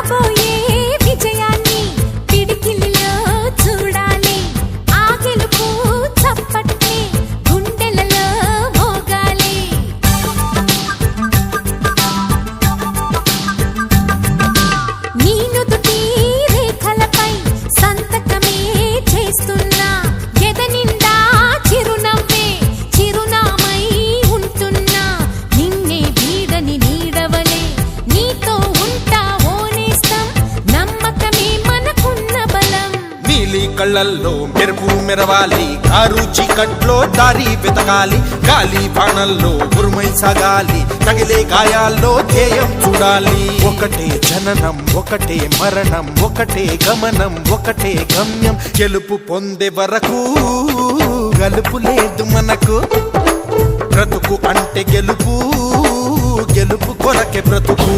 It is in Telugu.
రాబోయే విజయాన్ని పిడికిలిలో చూడాలి ఆ గెలుపు చప్పట్ని గుండెలలో మోగాలి నీ నుదుటి రేఖలపై సంతకమే చేస్తున్నా ఎదనిండా చిరునవ్వే చిరునామై ఉంటున్నా నిన్నే వీడని నీడవలే నీతో ఉంటా ఓనేస్తం నమ్మకమే మనకున్న బలం నీలి కళ్ళల్లో మెరుపు మెరవాలి కారు చీకట్లో దారి వెతకాలి గాలి బాణల్లో ఉరుమై సాగాలి తగిలే గాయాల్లో ధ్యేయం చూడాలి ఒకటే జననం ఒకటే మరణం ఒకటే గమనం ఒకటే గమ్యం గెలుపు పొందే వరకు గలుపు లేదు మనకు బ్రతుకు అంటే గెలుపు గెలుపు కొరకే బ్రతుకు